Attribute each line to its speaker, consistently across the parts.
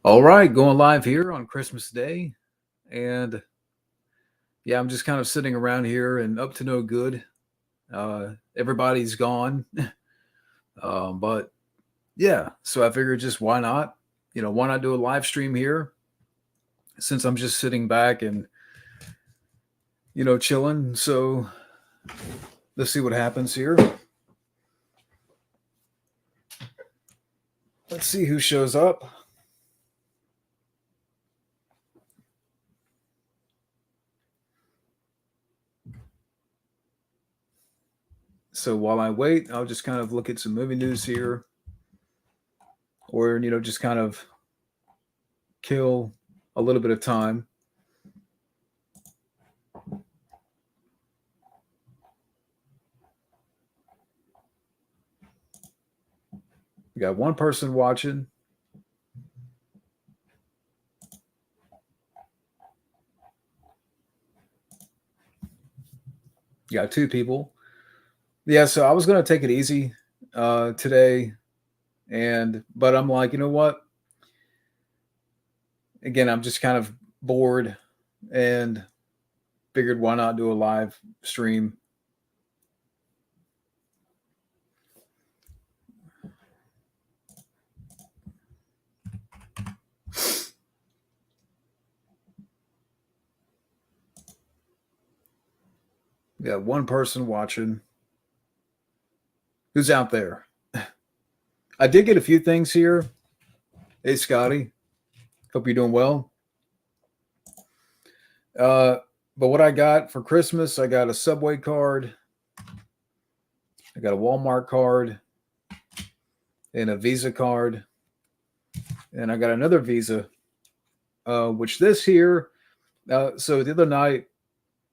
Speaker 1: All right, going live here on Christmas Day. And yeah, I'm just kind of sitting around here and up to no good. Everybody's gone. But yeah, so I figured just why not? Why not do a live stream here since I'm just sitting back and, chilling. So let's see what happens here. Let's see who shows up. So while I wait, I'll just kind of look at some movie news here or, just kind of kill a little bit of time. We got one person watching. You got two people. Yeah, so I was gonna take it easy today, and but I'm like, you know what? Again, I'm just kind of bored, and figured why not do a live stream. We got one person watching. Who's out there? I did get a few things here. Hey, Scotty. Hope you're doing well. Uh, but what I got for Christmas, I got a Subway card, I got a Walmart card, and a Visa card, and I got another Visa. Which this here. So the other night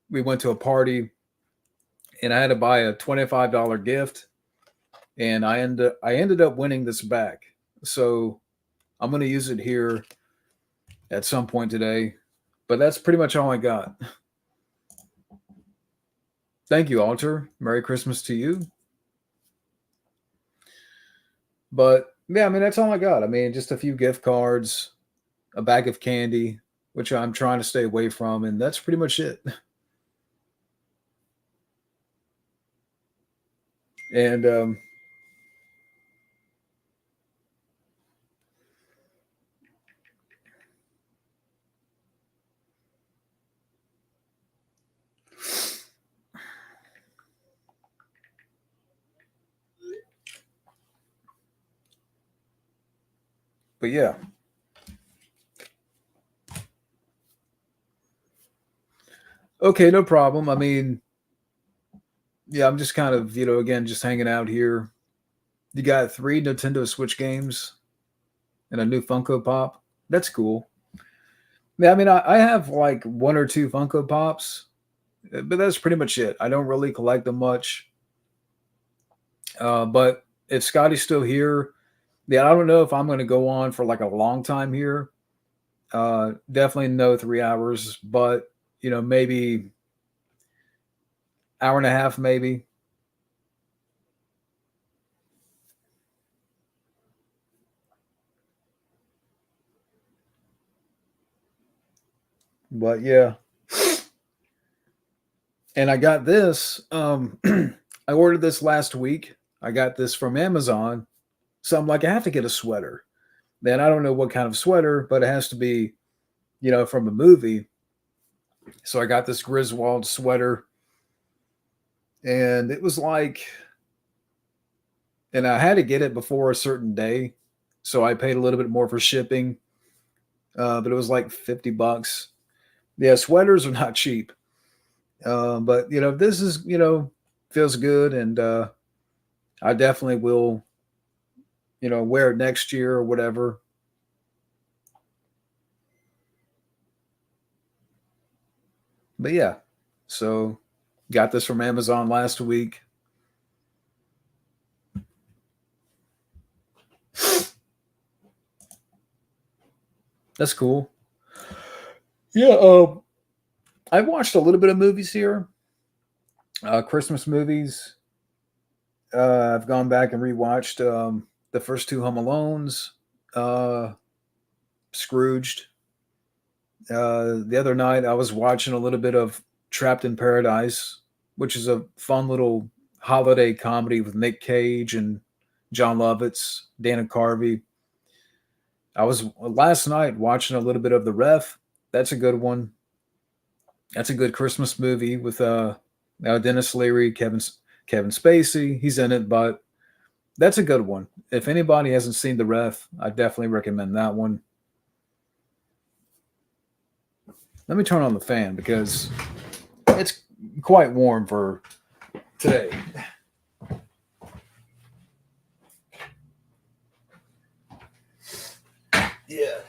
Speaker 1: we went to a party, and I had to buy a $25 gift, and I ended up winning this back. So I'm gonna use it here at some point today. But that's pretty much all I got. Thank you, Alter. Merry Christmas to you. But yeah, I mean that's all I got. I mean, just a few gift cards, a bag of candy, which I'm trying to stay away from, and that's pretty much it. And but yeah. Okay, no problem. I mean, yeah, I'm just kind of, again, just hanging out here. You got three Nintendo Switch games and a new Funko Pop. That's cool. Yeah, I mean, I have like one or two Funko Pops, but that's pretty much it. I don't really collect them much. But if Scotty's still here, yeah, I don't know if I'm going to go on for like a long time here. Definitely no 3 hours, but maybe hour and a half, maybe. But yeah, and I got this. I ordered this last week. I got this from Amazon, so I'm like, I have to get a sweater. Then I don't know what kind of sweater, but it has to be, from a movie. So I got this Griswold sweater, and it was like, and I had to get it before a certain day, so I paid a little bit more for shipping, but it was like $50. Yeah, sweaters are not cheap, but this is feels good, and I definitely will wear it next year or whatever. But yeah, so got this from Amazon last week. That's cool. Yeah, I've watched a little bit of movies here, Christmas movies. I've gone back and rewatched the first two Home Alones. Uh, Scrooged. The other night, I was watching a little bit of Trapped in Paradise, which is a fun little holiday comedy with Nick Cage and John Lovitz, Dana Carvey. I was last night watching a little bit of The Ref. That's a good one. That's a good Christmas movie with Dennis Leary, Kevin Spacey. He's in it, but that's a good one. If anybody hasn't seen The Ref, I definitely recommend that one. Let me turn on the fan because it's quite warm for today. Yeah.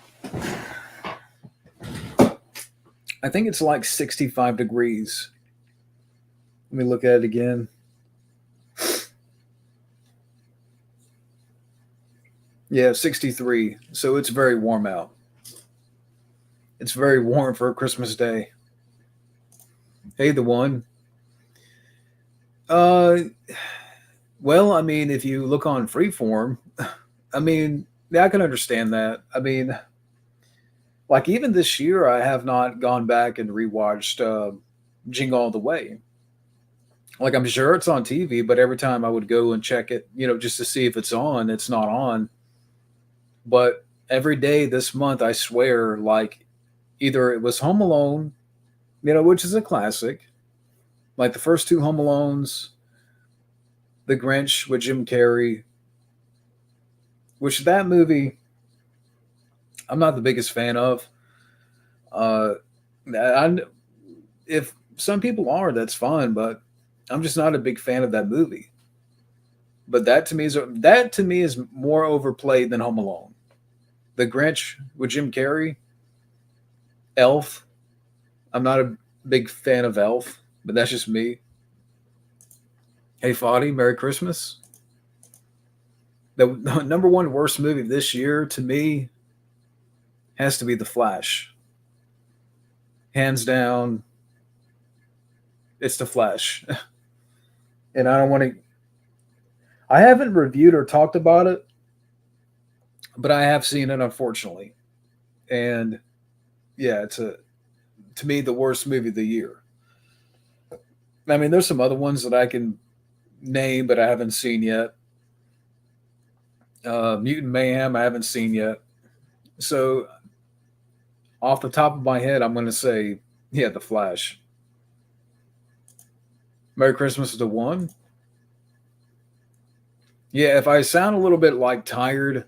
Speaker 1: I think it's like 65 degrees. Let me look at it again. Yeah, 63. So it's very warm out. It's very warm for a Christmas day. Hey, the one. Uh, well, I mean, if you look on Freeform, I mean, yeah, I can understand that. I mean, like even this year, I have not gone back and rewatched Jingle All the Way. Like I'm sure it's on TV, but every time I would go and check it, just to see if it's on, it's not on. But every day this month, I swear, like either it was Home Alone, which is a classic, like the first two Home Alones, The Grinch with Jim Carrey, which that movie I'm not the biggest fan of. Uh, if some people are, that's fine, but I'm just not a big fan of that movie. But that to me is more overplayed than Home Alone. The Grinch with Jim Carrey, Elf. I'm not a big fan of Elf, but that's just me. Hey, Foddy, Merry Christmas. The number one worst movie this year to me has to be The Flash. Hands down, it's The Flash. And I don't want to. I haven't reviewed or talked about it, but I have seen it, unfortunately. And yeah, to me the worst movie of the year. I mean, there's some other ones that I can name, but I haven't seen yet. Mutant Mayhem, I haven't seen yet. So off the top of my head, I'm going to say, yeah, The Flash. Merry Christmas to one. Yeah, if I sound a little bit like tired,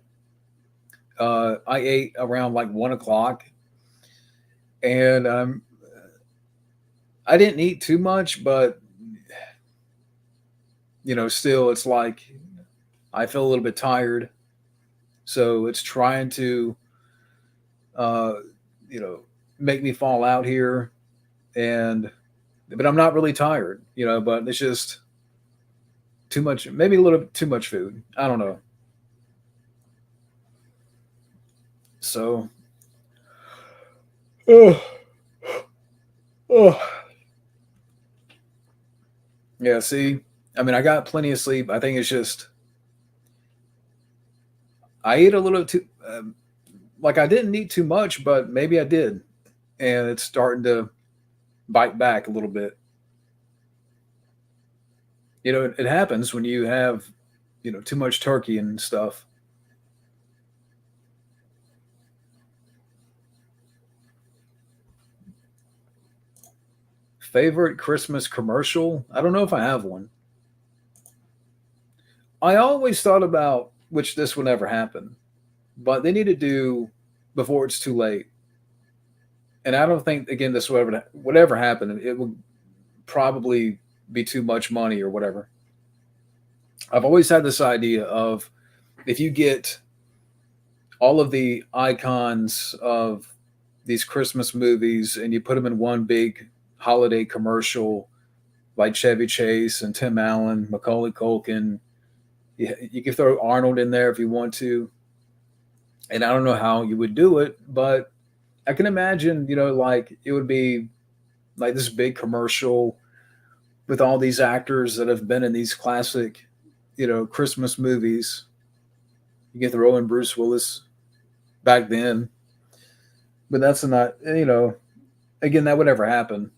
Speaker 1: I ate around like 1 o'clock, and I didn't eat too much, but still, it's like I feel a little bit tired, so it's trying to, uh, you know, make me fall out here, and but I'm not really tired, but it's just too much, maybe a little bit too much food. I don't know. So, oh, oh, yeah. See, I mean, I got plenty of sleep. I think it's just I ate a little too. Like I didn't eat too much, but maybe I did, and it's starting to bite back a little bit. It happens when you have, too much turkey and stuff. Favorite Christmas commercial? I don't know if I have one. I always thought about which this would never happen, but they need to do before it's too late. And I don't think again this would ever happen. It would probably be too much money or whatever. I've always had this idea of if you get all of the icons of these Christmas movies and you put them in one big holiday commercial, like Chevy Chase and Tim Allen, Macaulay Culkin. You can throw Arnold in there if you want to. And I don't know how you would do it, but I can imagine, like it would be like this big commercial with all these actors that have been in these classic, Christmas movies. You can throw in Bruce Willis back then. but that's not, again, that would never happen.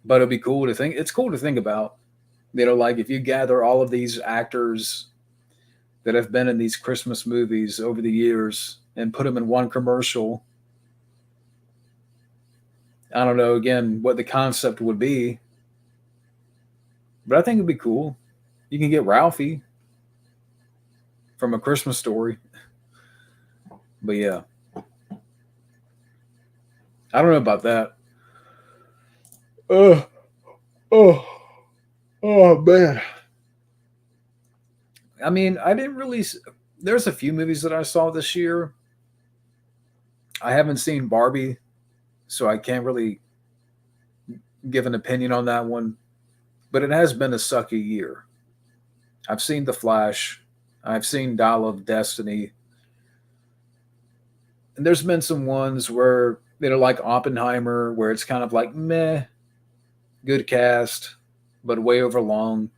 Speaker 1: But it'd be cool to think. It's cool to think about. Like if you gather all of these actors that have been in these Christmas movies over the years and put them in one commercial. I don't know again what the concept would be, but I think it'd be cool. You can get Ralphie from A Christmas Story. But yeah, I don't know about that. Oh, oh, oh man. I mean, I didn't really. There's a few movies that I saw this year. I haven't seen Barbie, so I can't really give an opinion on that one. But it has been a sucky year. I've seen The Flash. I've seen Dial of Destiny. And there's been some ones where, like Oppenheimer, where it's kind of like meh, good cast, but way over long.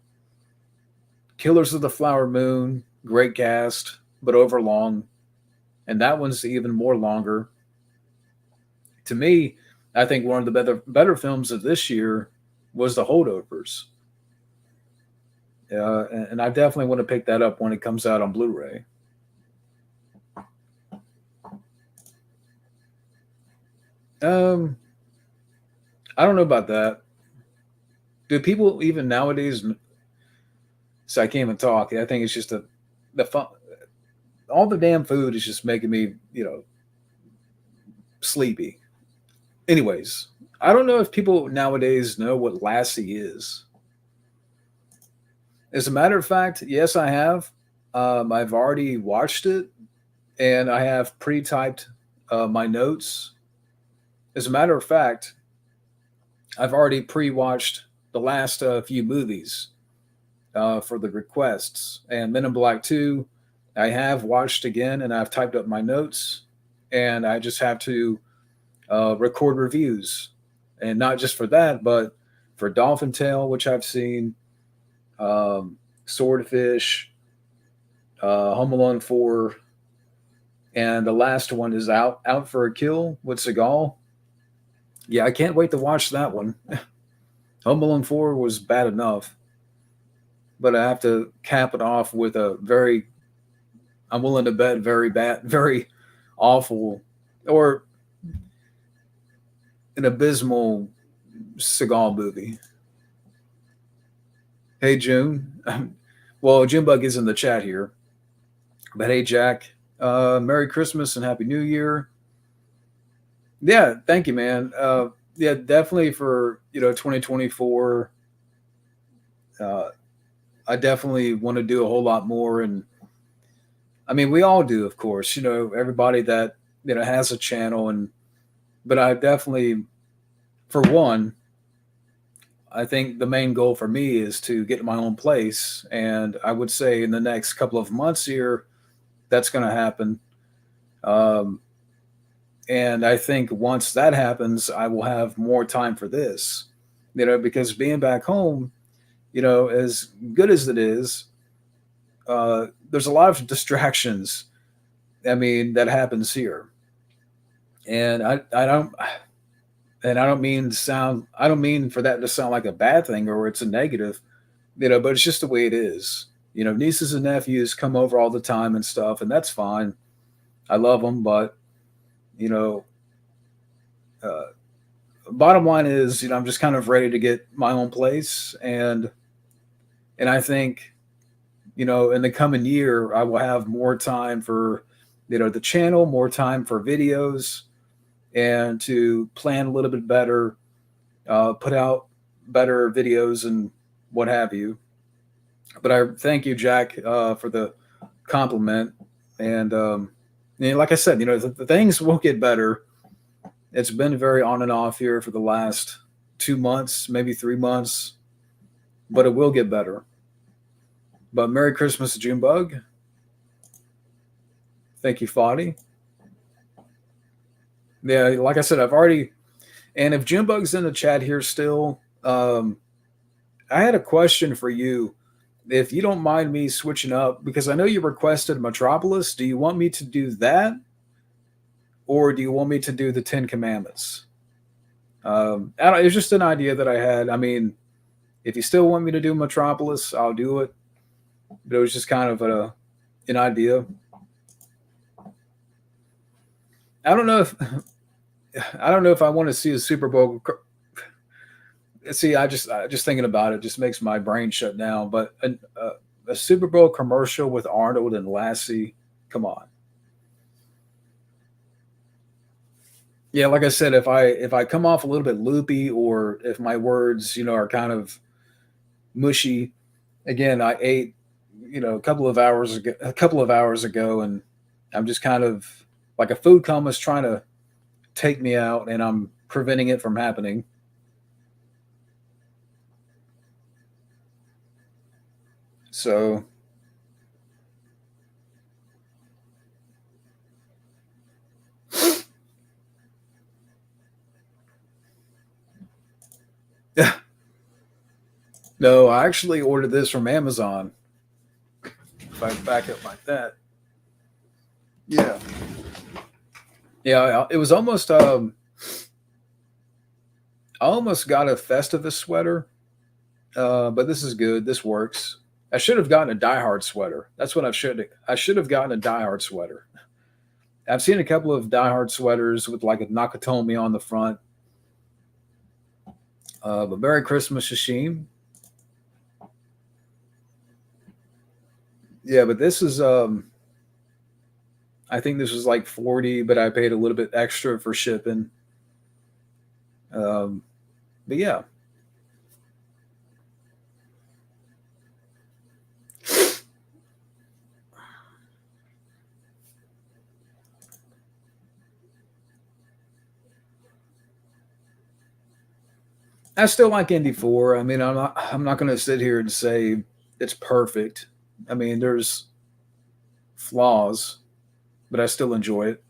Speaker 1: Killers of the Flower Moon, great cast, but over long. And that one's even more longer. To me, I think one of the better films of this year was The Holdovers. And I definitely want to pick that up when it comes out on Blu-ray. I don't know about that. Do people even nowadays? So I can't even talk. I think it's just the fun. All the damn food is just making me, sleepy. Anyways, I don't know if people nowadays know what Lassie is. As a matter of fact, yes, I have. I've already watched it, and I have pre-typed my notes. As a matter of fact, I've already pre-watched the last few movies for the requests, and Men in Black 2. I have watched again, and I've typed up my notes, and I just have to record reviews, and not just for that, but for Dolphin Tale, which I've seen, Swordfish, Home Alone 4, and the last one is Out for a Kill with Seagal. Yeah, I can't wait to watch that one. Home Alone 4 was bad enough, but I have to cap it off with a very, I'm willing to bet, very bad, very awful, or an abysmal Seagal movie. Hey, June. Well, Junebug is in the chat here. But hey, Jack, Merry Christmas and Happy New Year. Yeah, thank you, man. Yeah, definitely for 2024. I definitely want to do a whole lot more, and I mean, we all do, of course. Everybody that has a channel, but I definitely, for one, I think the main goal for me is to get my own place, and I would say in the next couple of months here, that's going to happen. And I think once that happens, I will have more time for this, because being back home, as good as it is, there's a lot of distractions. I mean, that happens here, and I don't mean for that to sound like a bad thing or it's a negative, but it's just the way it is. Nieces and nephews come over all the time and stuff, and that's fine. I love them, but uh, bottom line is, I'm just kind of ready to get my own place, and I think, in the coming year, I will have more time for, the channel, more time for videos, and to plan a little bit better, put out better videos and what have you. But I thank you, Jack, for the compliment. And like I said, the things will get better. It's been very on and off here for the last 2 months, maybe 3 months, but it will get better. But Merry Christmas, Junebug. Thank you, Foddy. Yeah, like I said, I've already. And if Junebug's in the chat here still, I had a question for you. If you don't mind me switching up, because I know you requested Metropolis. Do you want me to do that? or do you want me to do the Ten Commandments? I don't, it's just an idea that I had. I mean, if you still want me to do Metropolis, I'll do it. But it was just kind of an idea. I don't know if I don't know if I want to see a Super Bowl. See, I just thinking about it just makes my brain shut down. But a Super Bowl commercial with Arnold and Lassie, come on. Yeah, like I said, if I come off a little bit loopy or if my words, are kind of mushy, again, I ate, a couple of hours ago, and I'm just kind of like a food coma is trying to take me out, and I'm preventing it from happening. So, no, I actually ordered this from Amazon. If I back up like that, yeah, yeah, it was almost. I almost got a Festivus sweater, but this is good. This works. I should have gotten a Die Hard sweater. That's what I should have gotten a Die Hard sweater. I've seen a couple of Die Hard sweaters with like a Nakatomi on the front. But Merry Christmas, Shashim. Yeah, but this is I think this was like 40, but I paid a little bit extra for shipping. Um, but yeah. I still like Indy 4. I mean, I'm not going to sit here and say it's perfect. I mean, there's flaws, but I still enjoy it.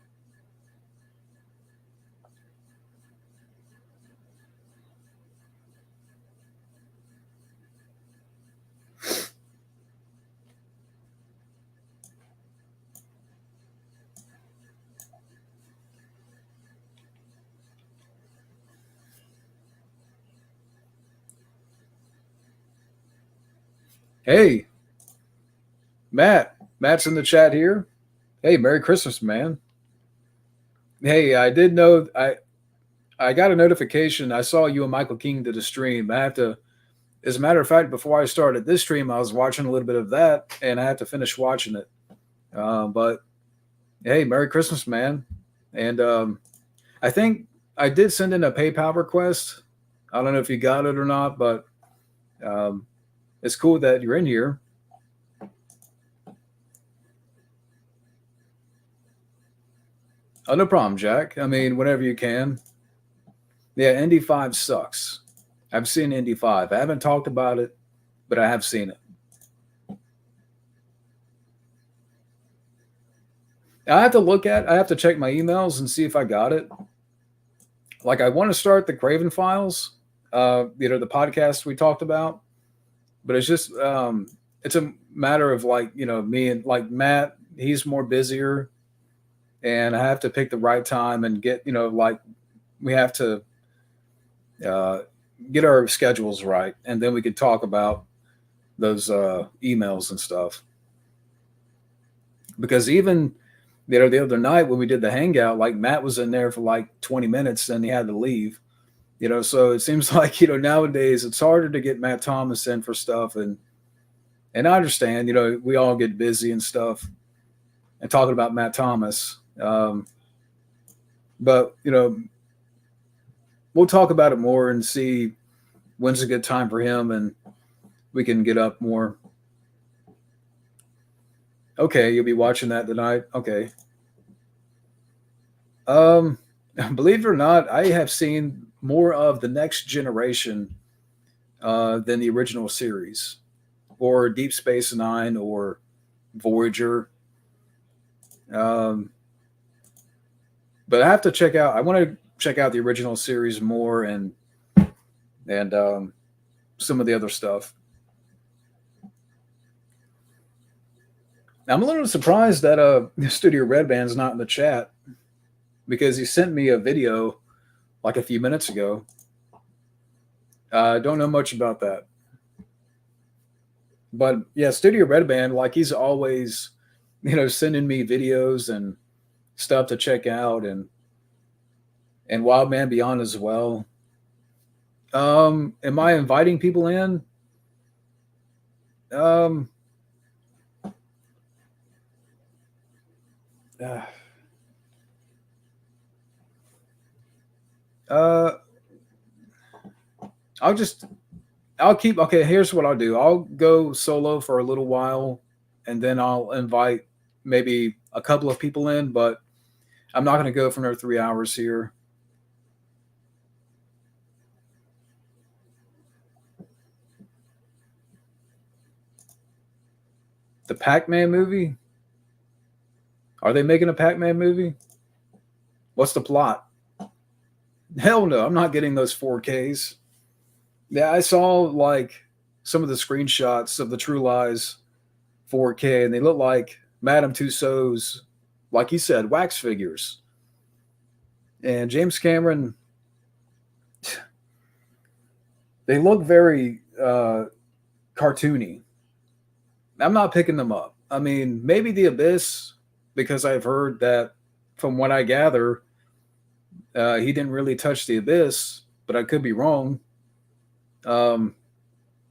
Speaker 1: Hey, Matt's in the chat here. Hey, Merry Christmas, man. Hey, I did know I got a notification. I saw you and Michael King did a stream. I have to, as a matter of fact, before I started this stream, I was watching a little bit of that, and I have to finish watching it. But hey, Merry Christmas, man. And I think I did send in a PayPal request. I don't know if you got it or not, but um, it's cool that you're in here. Oh, no problem, Jack. I mean, whenever you can. Yeah, Indy 5 sucks. I've seen Indy 5. I haven't talked about it, but I have seen it. I have to check my emails and see if I got it. Like, I want to start the Craven Files, the podcast we talked about, but it's a matter of like, me and like Matt, he's more busier, and I have to pick the right time and get, like, we have to uh, get our schedules right, and then we can talk about those emails and stuff. Because even the other night when we did the hangout, like Matt was in there for like 20 minutes and he had to leave. So it seems like nowadays it's harder to get Matt Thomas in for stuff, and I understand, we all get busy and stuff, and talking about Matt Thomas. But we'll talk about it more and see when's a good time for him, and we can get up more. Okay, you'll be watching that tonight. Okay. Um, believe it or not, I have seen more of the Next Generation than the original series, or Deep Space Nine, or Voyager. Um, but I have to check out. I want to check out the original series more, and some of the other stuff. I'm a little surprised that Studio Red Band's not in the chat. because he sent me a video like a few minutes ago. I don't know much about that. But yeah, Studio Red Band, like he's always, sending me videos and stuff to check out, and Wild Man Beyond as well. Am I inviting people in? Um, uh, uh, I'll just, I'll keep, okay, here's what I'll do. I'll go solo for a little while and then I'll invite maybe a couple of people in, but I'm not going to go for another 3 hours here. The Pac-Man movie? Are they making a Pac-Man movie? What's the plot? Hell no, I'm not getting those 4Ks. Yeah, I saw like some of the screenshots of the True Lies 4K, and they look like Madame Tussauds, like you said, wax figures. And James Cameron, they look very cartoony. I'm not picking them up. I mean, maybe The Abyss, because I've heard that, from what I gather, he didn't really touch The Abyss, but I could be wrong. But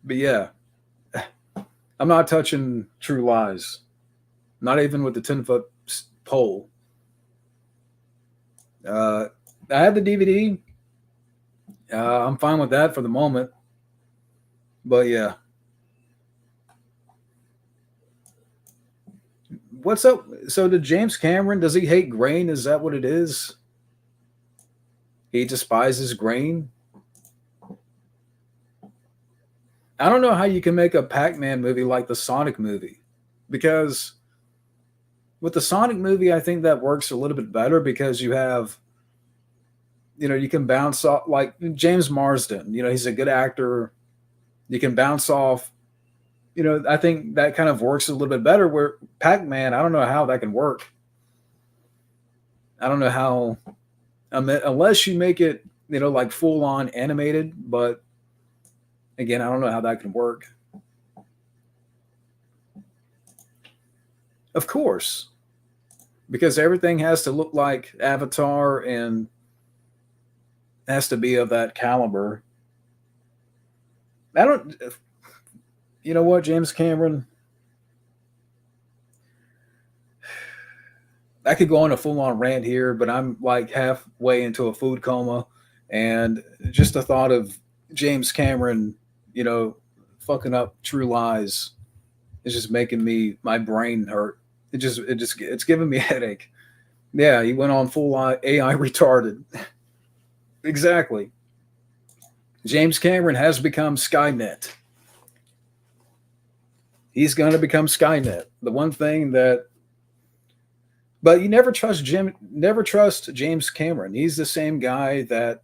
Speaker 1: yeah, I'm not touching True Lies, not even with the 10-foot pole. I have the DVD. I'm fine with that for the moment. But yeah, what's up? So, did James Cameron, does he hate grain? Is that what it is? He despises grain. I don't know how you can make a Pac-Man movie like the Sonic movie, because with the Sonic movie, I think that works a little bit better because you have, you can bounce off like James Marsden. He's a good actor. You can bounce off. I think that kind of works a little bit better. Where Pac-Man, I don't know how that can work. I don't know how, unless you make it, like full on animated. But again, I don't know how that can work. Of course, because everything has to look like Avatar and has to be of that caliber. I don't. You know what, James Cameron? I could go on a full on rant here, but I'm like halfway into a food coma, and just the thought of James Cameron, you know, fucking up True Lies is just making my brain hurt. It's giving me a headache. Yeah, he went on full AI retarded. Exactly. James Cameron has become Skynet. He's going to become Skynet. The one thing that, but you never trust James Cameron. He's the same guy that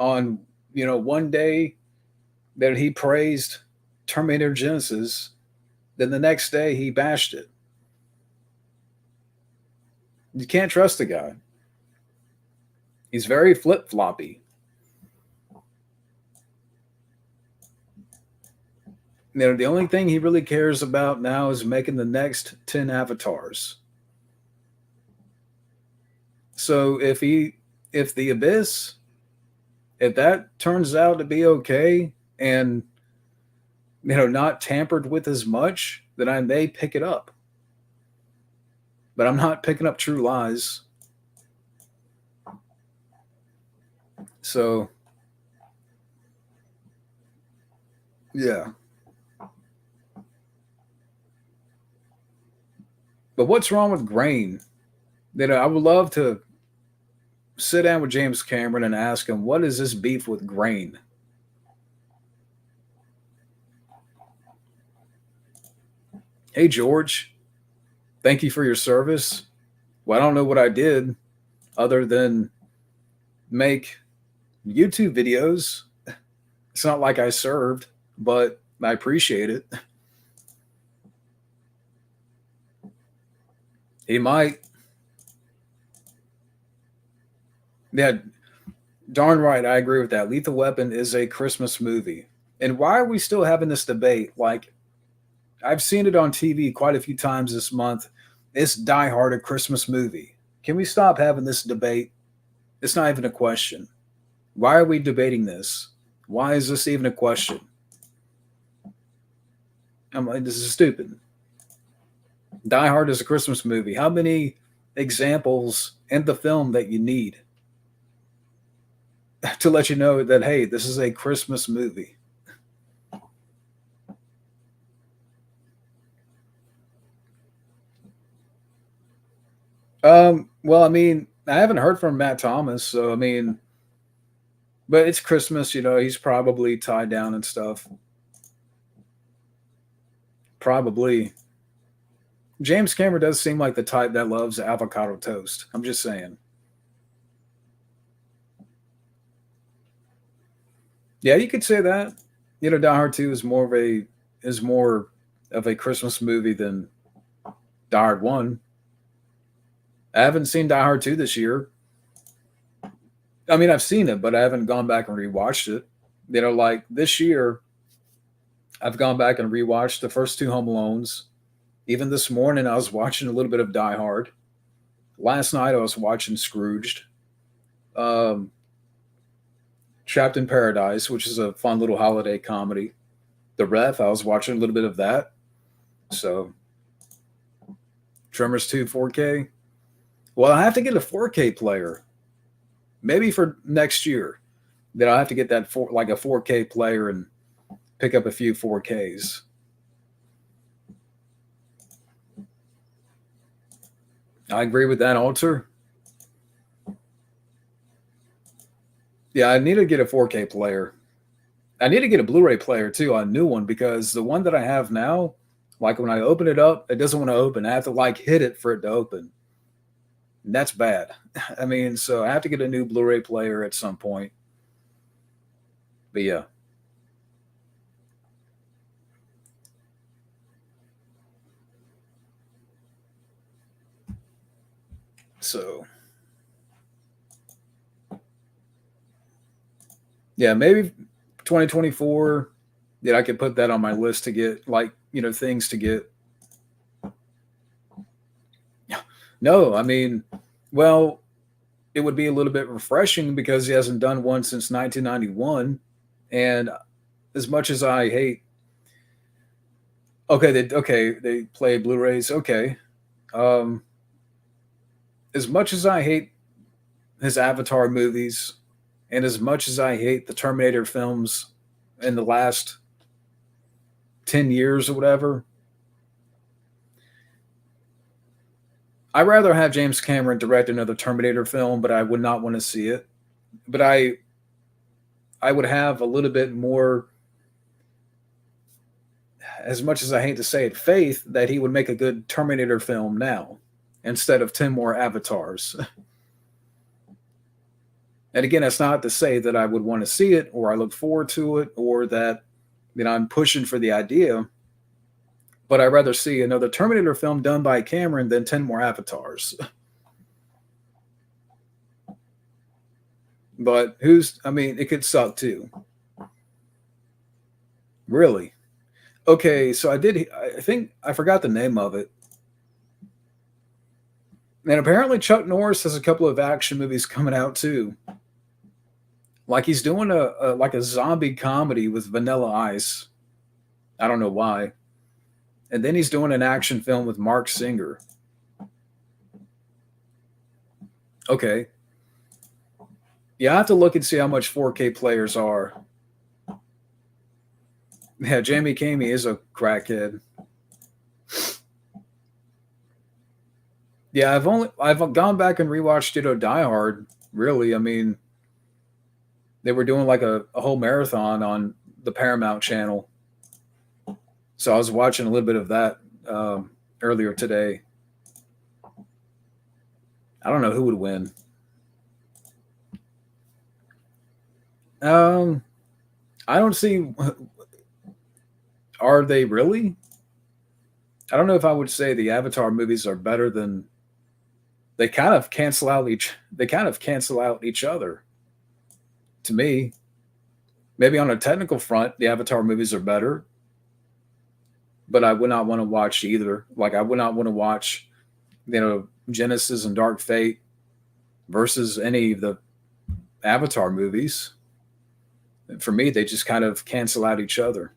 Speaker 1: on one day that he praised Terminator Genesis, then the next day he bashed it. You can't trust the guy. He's very flip floppy. The only thing he really cares about now is making the next 10 avatars. So if the Abyss, if that turns out to be okay and not tampered with as much, then I may pick it up. But I'm not picking up True Lies. So yeah. But what's wrong with grain? I would love to sit down with James Cameron and ask him, what is this beef with grain? Hey, George, thank you for your service. Well, I don't know what I did other than make YouTube videos. It's not like I served, but I appreciate it. He might. Yeah, darn right. I agree with that. Lethal Weapon is a Christmas movie. And why are we still having this debate? Like, I've seen it on TV quite a few times this month. Is Die Hard a Christmas movie? Can we stop having this debate? It's not even a question. Why are we debating this? Why is this even a question? I'm like, this is stupid. Die Hard is a Christmas movie. How many examples in the film that you need to let you know that, hey, this is a Christmas movie? Well, I mean, I haven't heard from Matt Thomas, so I mean, but it's Christmas, he's probably tied down and stuff. Probably. James Cameron does seem like the type that loves avocado toast. I'm just saying. Yeah, you could say that. Die Hard 2 is more of a Christmas movie than Die Hard 1. I haven't seen Die Hard 2 this year. I mean, I've seen it, but I haven't gone back and rewatched it. Like this year, I've gone back and rewatched the first two Home Alones. Even this morning, I was watching a little bit of Die Hard. Last night, I was watching Scrooged. Um, Trapped in Paradise, which is a fun little holiday comedy. The Ref, I was watching a little bit of that. So, Tremors 2 4K. Well, I have to get a 4K player. Maybe for next year. Then I'll have to get that like a 4K player and pick up a few 4Ks. I agree with that, Alter. Yeah, I need to get a 4K player. I need to get a Blu-ray player too, a new one, because the one that I have now, like when I open it up, it doesn't want to open. I have to like hit it for it to open. And that's bad. I mean, so I have to get a new Blu-ray player at some point. But yeah. So yeah, maybe 2024. Yeah, I could put that on my list to get like, things to get. No, I mean, well, it would be a little bit refreshing because he hasn't done one since 1991. And as much as I hate, they play Blu-rays. Okay, um, as much as I hate his Avatar movies, and as much as I hate the Terminator films in the last 10 years or whatever, I'd rather have James Cameron direct another Terminator film, but I would not want to see it. But I would have a little bit more, as much as I hate to say it, faith that he would make a good Terminator film now instead of 10 more avatars. And again, that's not to say that I would want to see it or I look forward to it or that I'm pushing for the idea, but I'd rather see another Terminator film done by Cameron than 10 more avatars. But it could suck too. Really? Okay, so I think I forgot the name of it. And apparently Chuck Norris has a couple of action movies coming out too. Like he's doing a zombie comedy with Vanilla Ice. I don't know why. And then he's doing an action film with Mark Singer. Okay. Yeah, I have to look and see how much 4K players are. Yeah, Jamie Camey is a crackhead. Yeah, I've gone back and rewatched Die Hard. Really, I mean, they were doing like a whole marathon on the Paramount channel, so I was watching a little bit of that earlier today. I don't know who would win. Um, I don't see. Are they really? I don't know if I would say the Avatar movies are better than they kind of cancel out each other to me. Maybe on a technical front, the Avatar movies are better, but I would not want to watch either. Like I would not want to watch, Genesis and Dark Fate versus any of the Avatar movies. For me, they just kind of cancel out each other.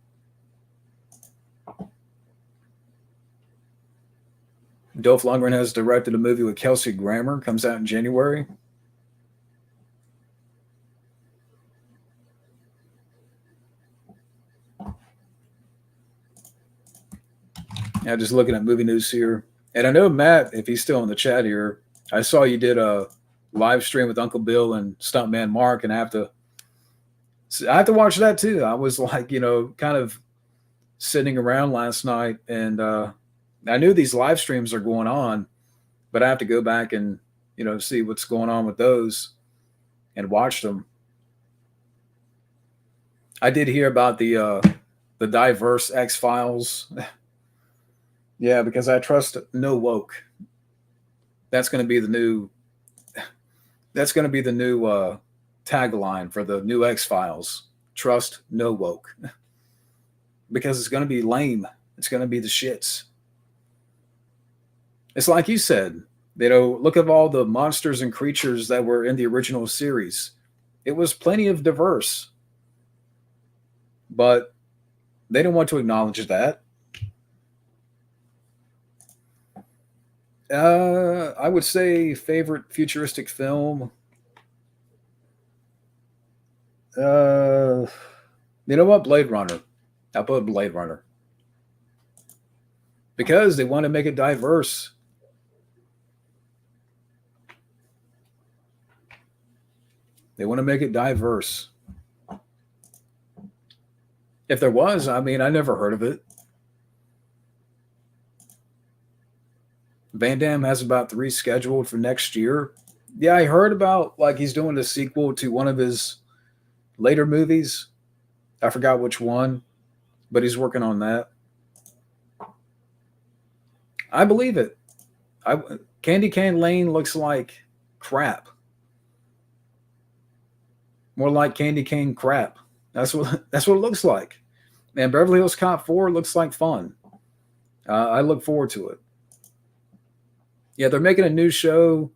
Speaker 1: Dolph Lundgren has directed a movie with Kelsey Grammer, comes out in January. Yeah, just looking at movie news here. And I know Matt, if he's still in the chat here, I saw you did a live stream with Uncle Bill and Stuntman Mark, and I have to watch that too. I was like, kind of sitting around last night, and I knew these live streams are going on, but I have to go back and see what's going on with those and watch them. I did hear about the diverse X-Files. Yeah, because I trust no woke. That's going to be the new. That's going to be the new tagline for the new X-Files. Trust no woke. Because it's going to be lame. It's going to be the shits. It's like you said. Look at all the monsters and creatures that were in the original series. It was plenty of diverse. But they don't want to acknowledge that. I would say favorite futuristic film. You know what? Blade Runner. I'll put Blade Runner. Because they want to make it diverse. They want to make it diverse. If there was, I never heard of it. Van Damme has about 3 scheduled for next year. Yeah, I heard about he's doing a sequel to one of his later movies. I forgot which one, but he's working on that. I believe it. Candy Cane Lane looks like crap. More like Candy Cane crap. That's what it looks like. And Beverly Hills Cop 4 looks like fun. I look forward to it. Yeah, they're making a new show.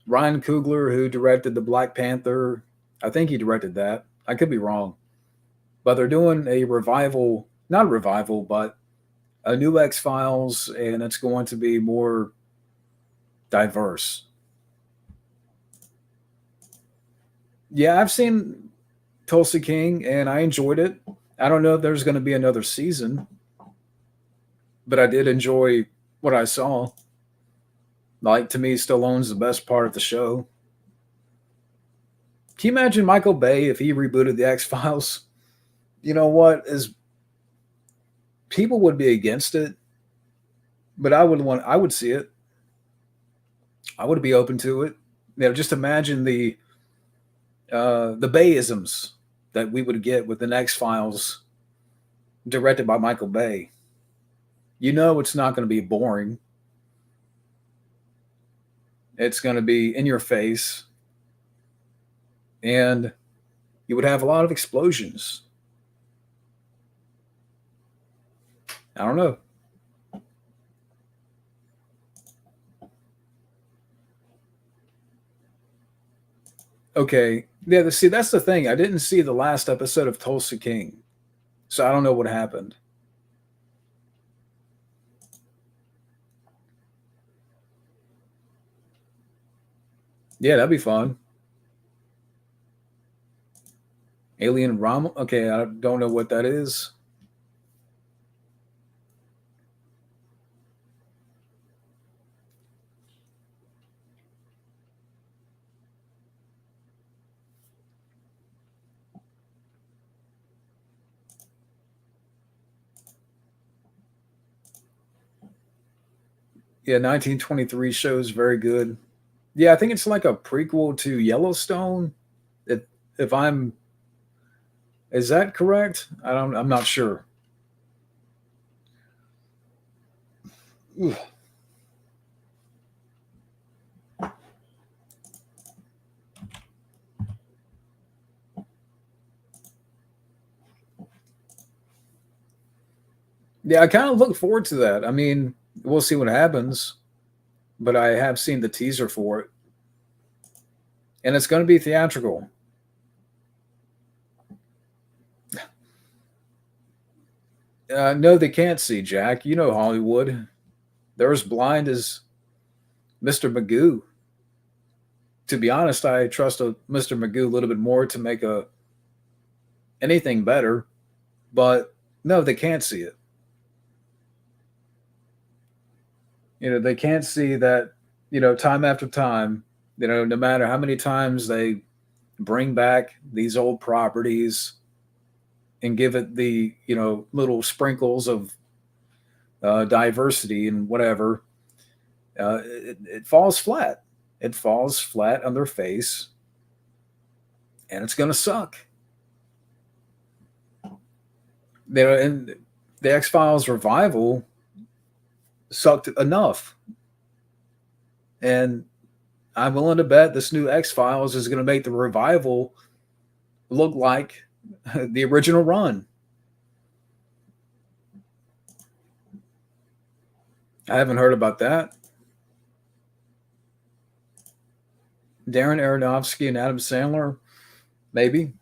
Speaker 1: Ryan Coogler, who directed the Black Panther, I think he directed that. I could be wrong. But they're doing a revival, not a revival, but a new X-Files, and it's going to be more diverse. Yeah, I've seen Tulsa King, and I enjoyed it. I don't know if there's going to be another season, but I did enjoy what I saw. To me, Stallone's the best part of the show. Can you imagine Michael Bay if he rebooted the X-Files? You know what? People would be against it, but I would see it. I would be open to it. Just imagine the Bayisms that we would get with the X-Files directed by Michael Bay. It's not going to be boring. It's going to be in your face. And you would have a lot of explosions. I don't know. Okay. Yeah, see, that's the thing. I didn't see the last episode of Tulsa King. So I don't know what happened. Yeah, that'd be fun. Alien Romulus. Okay, I don't know what that is. Yeah, 1923 show is very good. Yeah, I think it's like a prequel to Yellowstone. If is that correct? I'm not sure. Ooh. Yeah, I kind of look forward to that. I mean, we'll see what happens, but I have seen the teaser for it, and it's going to be theatrical. No, they can't see, Jack. You know Hollywood. They're as blind as Mr. Magoo. To be honest, I trust Mr. Magoo a little bit more to make a anything better, but no, they can't see it. They can't see that, time after time, no matter how many times they bring back these old properties and give it the, little sprinkles of diversity and whatever, it falls flat. It falls flat on their face, and it's going to suck. And the X Files revival sucked enough, and I'm willing to bet this new X Files is going to make the revival look like the original run. I haven't heard about that. Darren Aronofsky and Adam Sandler, maybe.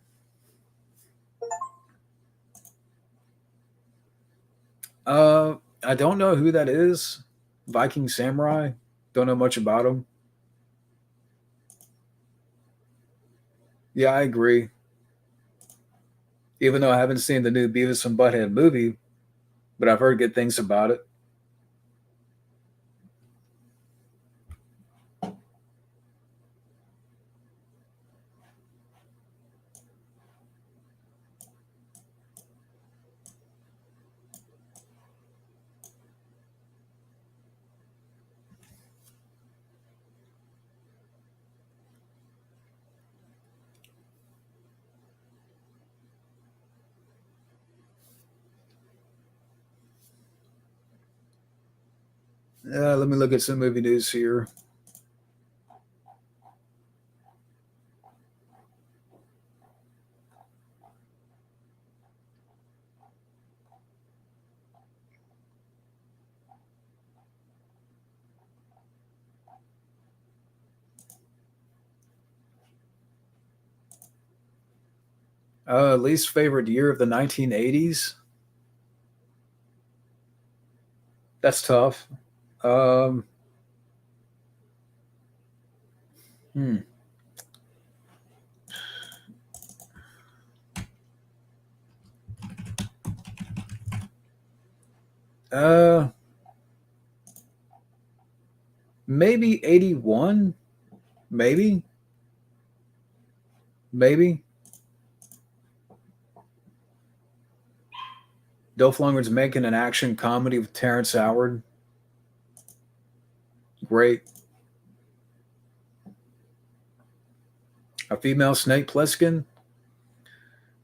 Speaker 1: Uh, I don't know who that is. Viking Samurai. Don't know much about him. Yeah, I agree. Even though I haven't seen the new Beavis and Butthead movie, but I've heard good things about it. Let me look at some movie news here. Least favorite year of the 1980s. That's tough. Um, hmm. Uh, maybe 81. Maybe. Maybe. Dolph Lundgren's making an action comedy with Terrence Howard. Great. A female Snake Plissken.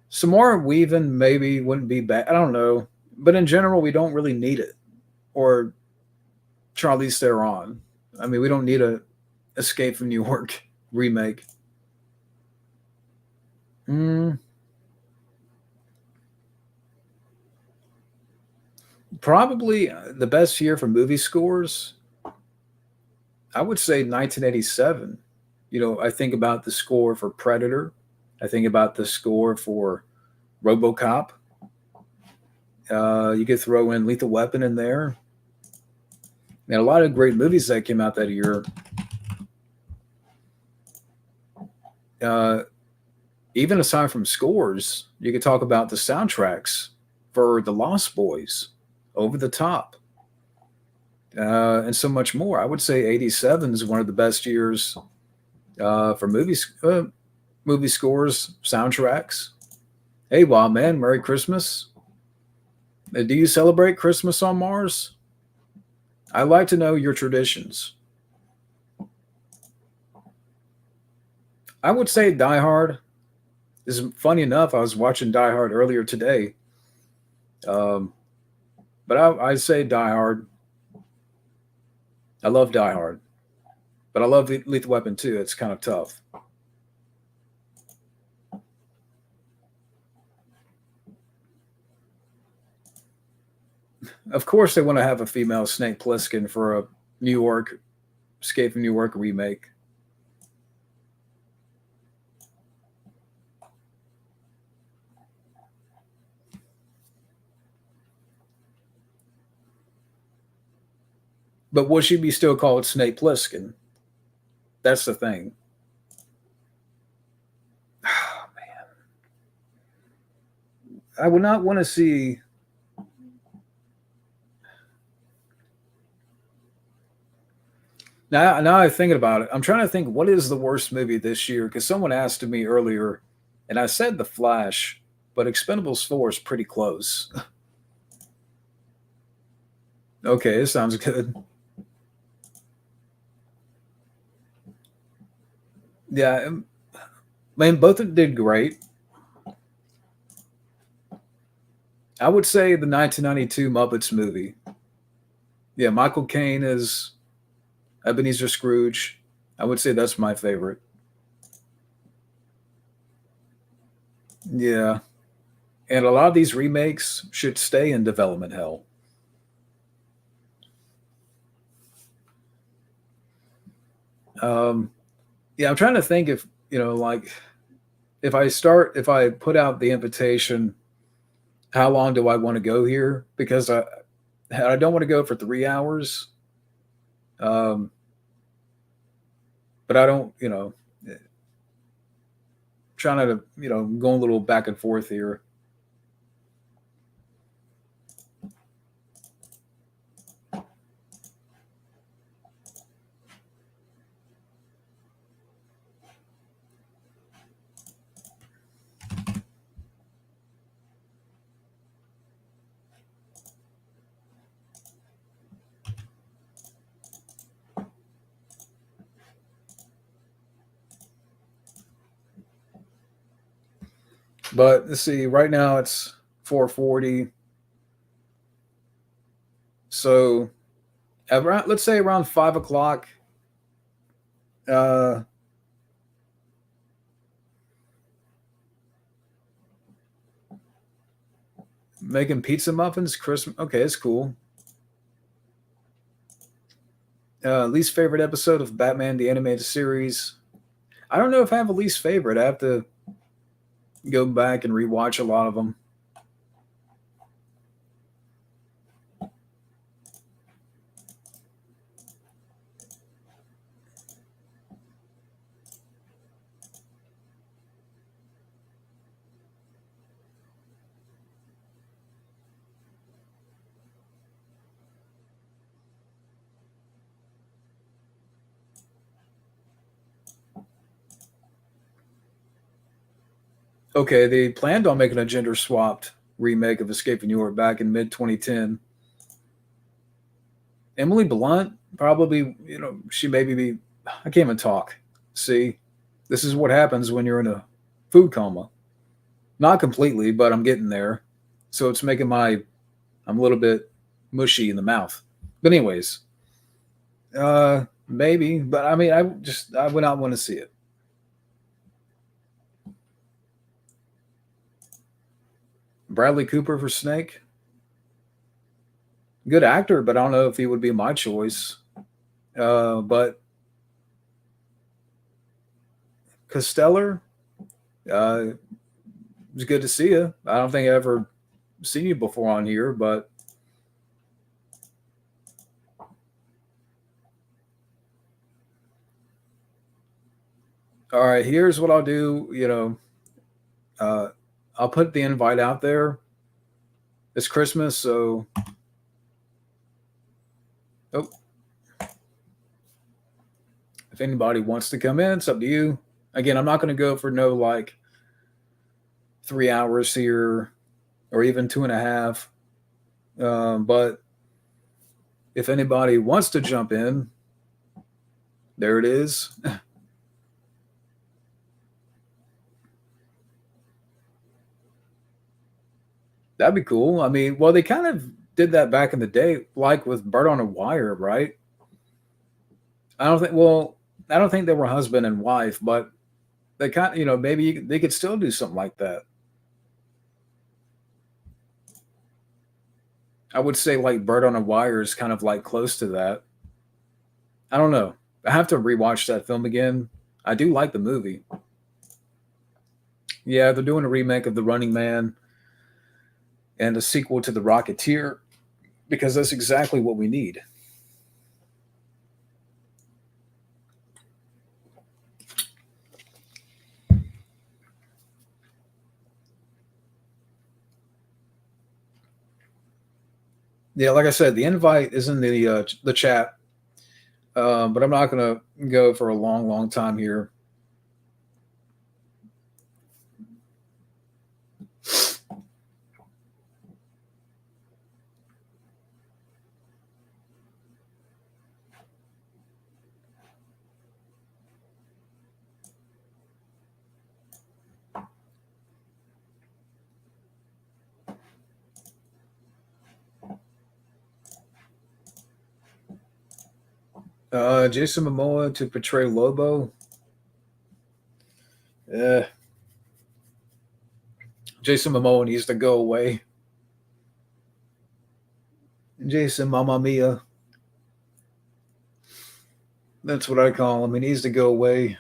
Speaker 1: Samara Weaving maybe wouldn't be bad. I don't know. But in general, we don't really need it. Or Charlize Theron. I mean, we don't need a Escape from New York remake. Mm, probably the best year for movie scores. I would say 1987. I think about the score for Predator. I think about the score for RoboCop. You could throw in Lethal Weapon in there. And a lot of great movies that came out that year. Uh, Even aside from scores, you could talk about the soundtracks for The Lost Boys, Over the Top, and so much more. I would say '87 is one of the best years for movie scores, soundtracks. Hey, Wild Man, Merry Christmas. Do you celebrate Christmas on Mars? I'd like to know your traditions. I would say Die Hard. Is funny enough. I was watching Die Hard earlier today, um, but I say Die Hard. I love Die Hard, but I love Lethal Weapon too. It's kind of tough. of course they want to have a female Snake Plissken for a New York Escape from New York remake. But will she be still called Snake Plissken? That's the thing. Oh, man. I would not want to see. Now I'm thinking about it. I'm trying to think what is the worst movie this year because someone asked me earlier, and I said The Flash, but Expendables 4 is pretty close. Okay, this sounds good. Yeah, man, both of them did great. I would say the 1992 Muppets movie. Yeah, Michael Caine is Ebenezer Scrooge. I would say that's my favorite. Yeah, and a lot of these remakes should stay in development hell. Um, yeah, I'm trying to think if like if I put out the invitation, how long do I want to go here? Because I don't want to go for 3 hours. Um, but I don't, trying to, go a little back and forth here. But let's see, right now it's 4:40. So around, let's say around 5 o'clock, uh, making pizza muffins, Christmas. Okay, it's cool. Least favorite episode of Batman the Animated Series. I don't know if I have a least favorite. I have to go back and rewatch a lot of them. Okay, they planned on making a gender swapped remake of Escape from New York back in mid 2010. Emily Blunt probably, she maybe be. I can't even talk. See, this is what happens when you're in a food coma. Not completely, but I'm getting there. So it's making I'm a little bit mushy in the mouth. But anyways, maybe, but I mean, I would not want to see it. Bradley Cooper for Snake, good actor, but I don't know if he would be my choice. But Costello, it was good to see you. I don't think I ever seen you before on here, but all right. Here's what I'll do. Uh, I'll put the invite out there. It's Christmas, so oh, if anybody wants to come in, it's up to you. Again, I'm not going to go for no like 3 hours here or even 2.5. But if anybody wants to jump in, there it is. That'd be cool. I mean, well, they kind of did that back in the day, like with Bird on a Wire, right? I don't think. Well, I don't think they were husband and wife, but they kind of, maybe they could still do something like that. I would say like Bird on a Wire is kind of like close to that. I don't know. I have to rewatch that film again. I do like the movie. Yeah, they're doing a remake of The Running Man and a sequel to The Rocketeer because that's exactly what we need. Yeah, like I said, the invite is in the chat, but I'm not gonna go for a long, long time here. Jason Momoa to portray Lobo. Uh, Jason Momoa needs to go away. Jason Mamma Mia. That's what I call him. He needs to go away.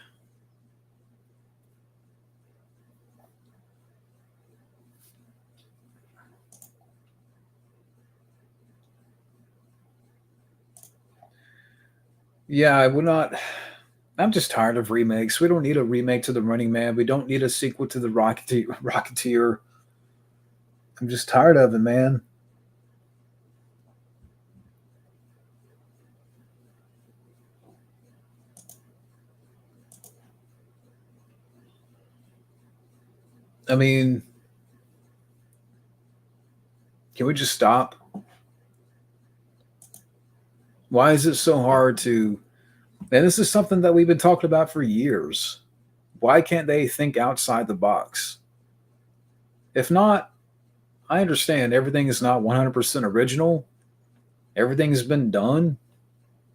Speaker 1: Yeah, I would not. I'm just tired of remakes. We don't need a remake to The Running Man. We don't need a sequel to The Rocketeer. I'm just tired of it, man. I mean, can we just stop? Why is it so hard to? And this is something that we've been talking about for years. Why can't they think outside the box? If not, I understand everything is not 100% original. Everything has been done,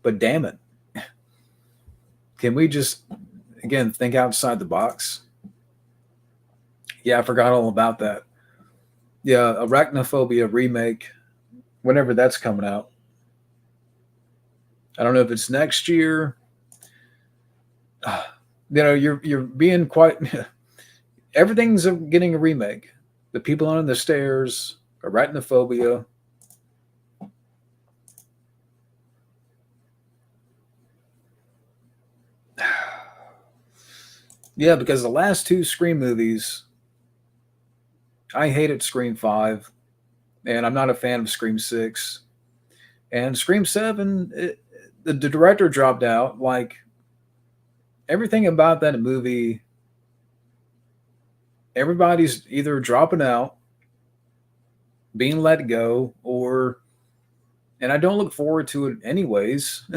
Speaker 1: but damn it. Can we just, again, think outside the box? Yeah, I forgot all about that. Yeah, Arachnophobia remake, whenever that's coming out. I don't know if it's next year. You're being quite. Everything's getting a remake. The People Under the Stairs, Arachnophobia. Yeah, because the last two Scream movies, I hated Scream 5, and I'm not a fan of Scream 6. And Scream 7, the director dropped out. Like, everything about that movie, everybody's either dropping out, being let go, or, and I don't look forward to it anyways,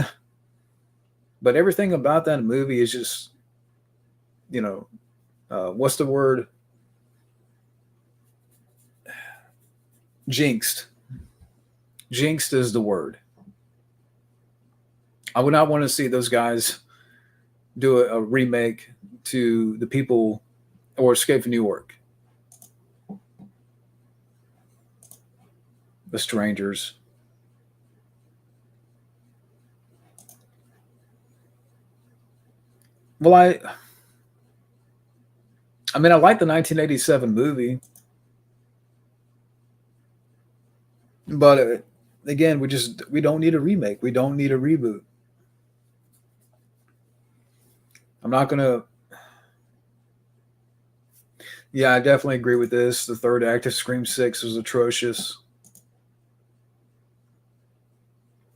Speaker 1: but everything about that movie is just, you know, what's the word? Jinxed. Jinxed is the word. I would not want to see those guys do a remake to The People or Escape from New York. The Strangers. Well, I mean, I like the 1987 movie, but again, we don't need a remake. We don't need a reboot. I'm not gonna. Yeah, I definitely agree with this. The third act of Scream 6 was atrocious.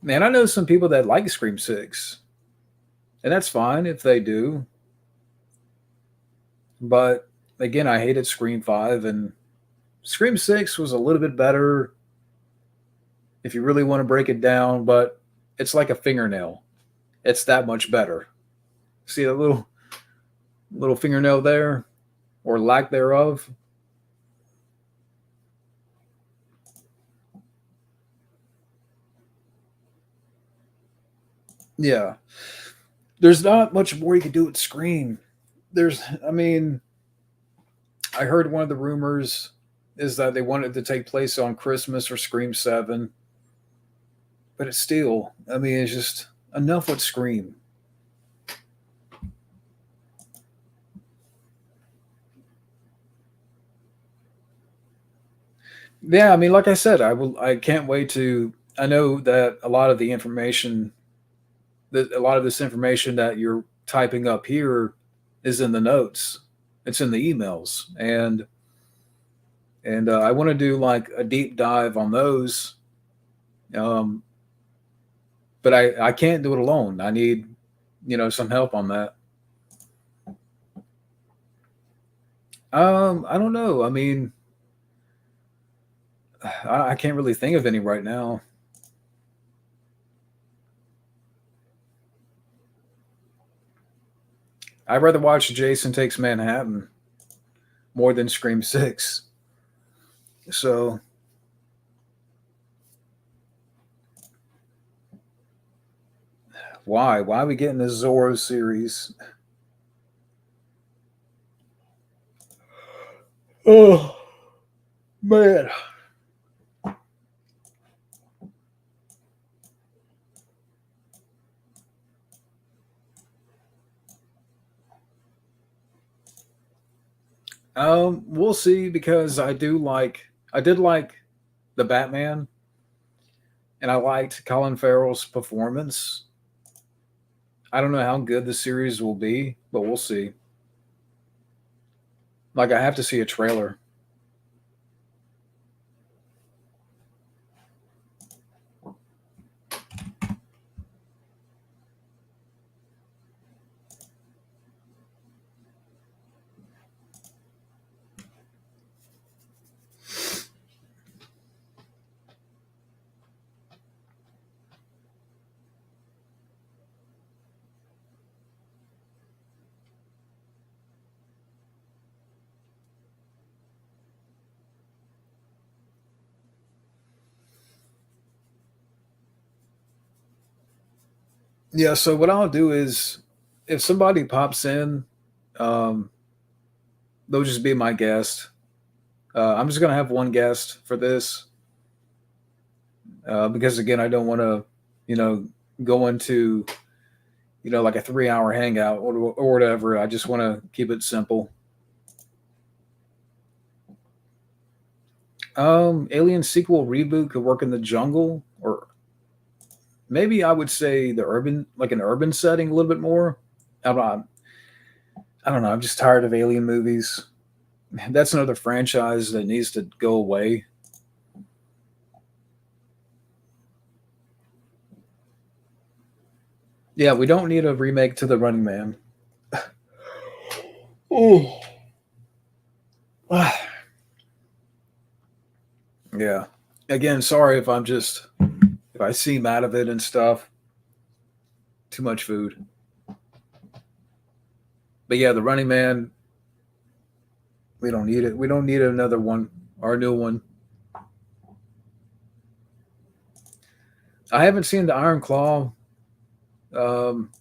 Speaker 1: Man, I know some people that like Scream 6, and that's fine if they do. But again, I hated Scream 5, and Scream 6 was a little bit better if you really want to break it down, but it's like a fingernail. It's that much better. See that little fingernail there, or lack thereof? Yeah. There's not much more you can do with Scream. I mean, I heard one of the rumors is that they want it to take place on Christmas or Scream 7. But it's still, I mean, it's just enough with Scream. Yeah, I mean, like I said, I can't wait to. I know that a lot of the information, that a lot of this information that you're typing up here is in the notes. It's in the emails, and I want to do like a deep dive on those. Um, but I can't do it alone. I need, some help on that. I don't know. I mean, I can't really think of any right now. I'd rather watch Jason Takes Manhattan more than Scream 6. So, why? Why are we getting this Zorro series? Oh, man. We'll see because I did like the Batman, and I liked Colin Farrell's performance. I don't know how good the series will be, but we'll see. Like, I have to see a trailer. Yeah, so what I'll do is if somebody pops in, um, they'll just be my guest. I'm just gonna have one guest for this because again, I don't want to, you know, go into like a 3 hour hangout or whatever. I just want to keep it simple. Alien sequel reboot could work in the jungle, or maybe I would say the urban, like an urban setting, a little bit more. I'm not, I don't know. I'm just tired of alien movies. That's another franchise that needs to go away. Yeah, we don't need a remake to The Running Man. Oh, yeah. Again, sorry if I seem out of it and stuff. Too much food. But yeah, The Running Man. We don't need it. We don't need another one. Our new one. I haven't seen The Iron Claw. Um,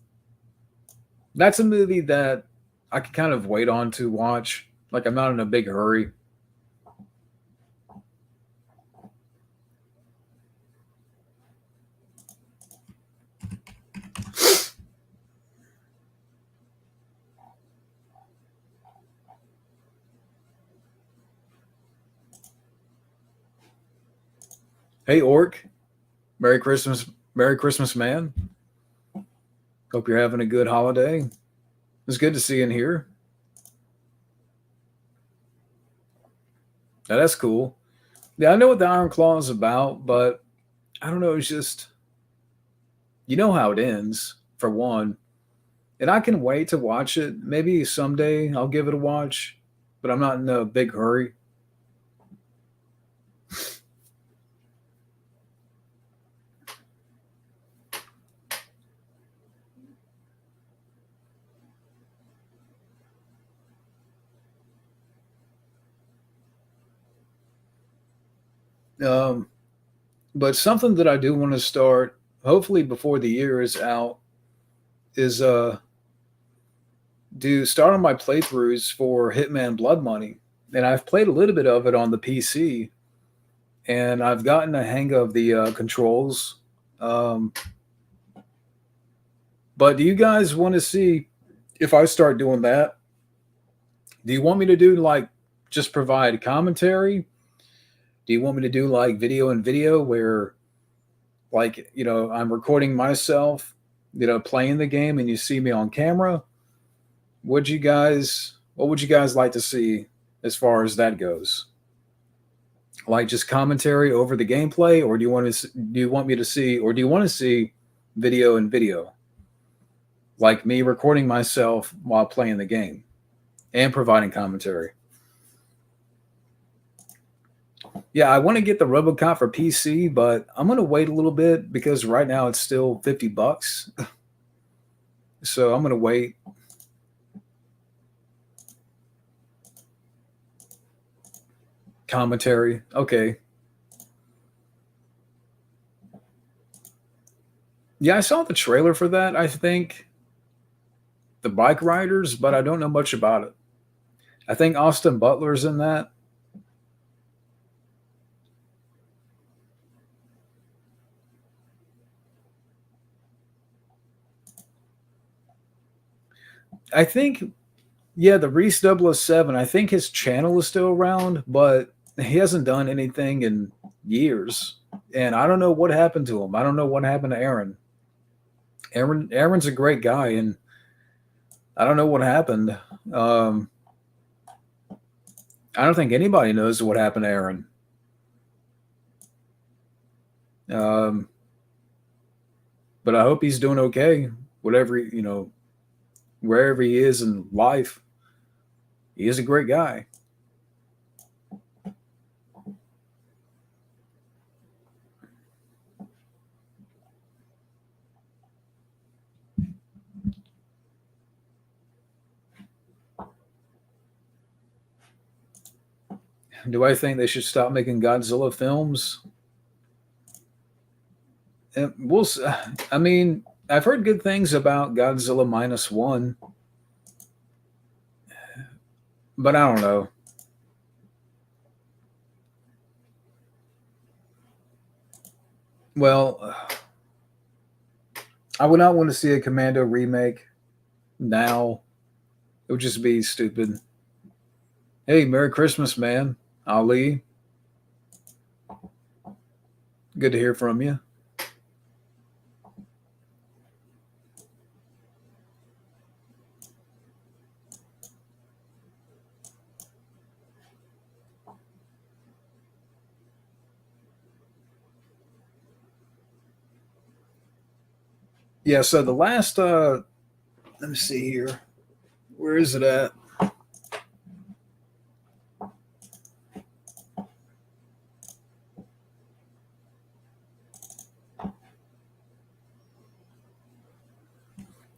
Speaker 1: that's a movie that I can kind of wait on to watch. Like I'm not in a big hurry. Hey, Orc. Merry Christmas. Merry Christmas, man. Hope you're having a good holiday. It's good to see you in here. Now, that's cool. Yeah, I know what the Iron Claw is about, but I don't know. It's just, you know how it ends, for one. And I can wait to watch it. Maybe someday I'll give it a watch, but I'm not in a big hurry. Um, but something that I do want to start, hopefully before the year is out, is do start on my playthroughs for Hitman Blood Money. and I've played a little bit of it on the PC, and I've gotten a hang of the controls. Um, but do you guys want to see if I start doing that? Do you want me to do like just provide commentary? Do you want me to do like video and video where like, I'm recording myself, playing the game and you see me on camera? What would you guys like to see as far as that goes? Like just commentary over the gameplay, or do you want me to see, or do you want to see video and video? Like me recording myself while playing the game and providing commentary. Yeah, I want to get the RoboCop for PC, but I'm going to wait a little bit because right now it's still $50. So I'm going to wait. Commentary. Okay. Yeah, I saw the trailer for that, I think. The Bike Riders, but I don't know much about it. I think Austin Butler's in that. I think, yeah, the Reese 007, I think his channel is still around, but he hasn't done anything in years. And I don't know what happened to him. I don't know what happened to Aaron. Aaron's a great guy, and I don't know what happened. Um, I don't think anybody knows what happened to Aaron. Um, but I hope he's doing okay. Whatever, wherever he is in life, he is a great guy. Do I think they should stop making Godzilla films? We'll. I mean, I've heard good things about Godzilla minus one, but I don't know. Well, I would not want to see a Commando remake now. It would just be stupid. Hey, Merry Christmas, man. Ali, good to hear from you. Yeah, so the last let me see here. Where is it at?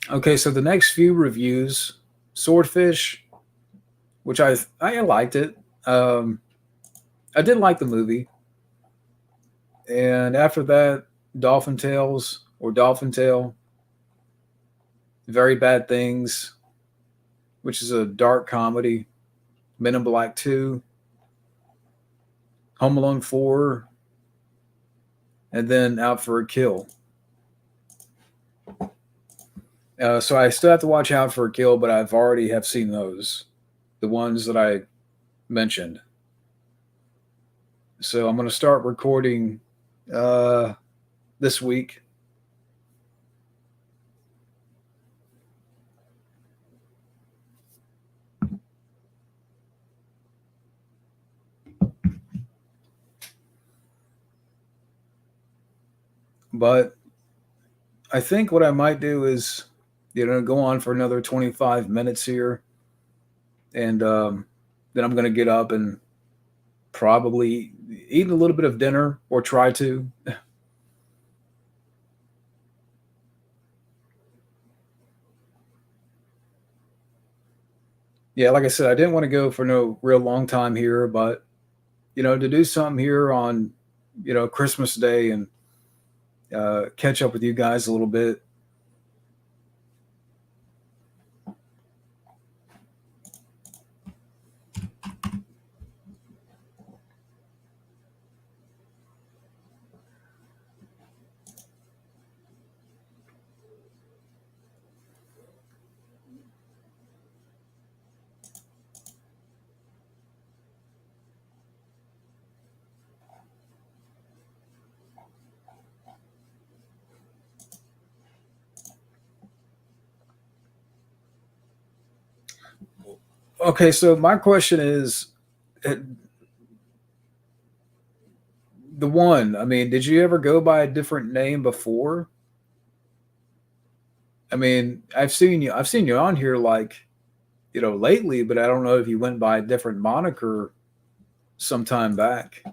Speaker 1: Okay, so the next few reviews, Swordfish, which I liked it. Um, I did like the movie, and after that, Dolphin Tales or Dolphin Tale, Very Bad Things, which is a dark comedy, Men in Black 2, Home Alone 4, and then Out for a Kill. So I still have to watch Out for a Kill, but I've already have seen those, the ones that I mentioned. So I'm going to start recording uh, this week. But I think what I might do is, go on for another 25 minutes here. And then I'm going to get up and probably eat a little bit of dinner or try to. Yeah, like I said, I didn't want to go for no real long time here, but, to do something here on, Christmas Day and catch up with you guys a little bit. Okay, so my question is, uh, the one. I mean, did you ever go by a different name before? I mean, I've seen you on here like, lately, but I don't know if you went by a different moniker sometime back.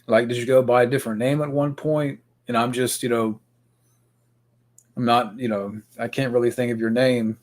Speaker 1: Like, did you go by a different name at one point? And I'm just, I'm not, I can't really think of your name.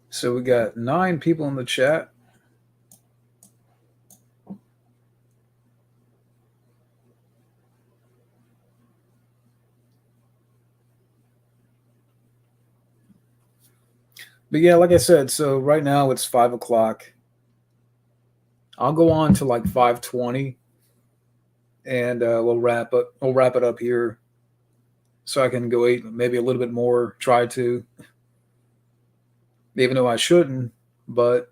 Speaker 1: So we got 9 people in the chat. But yeah, like I said, so right now it's 5 o'clock. I'll go on to like 5:20, and We'll wrap it up here, so I can go eat maybe a little bit more. Try to, even though I shouldn't. But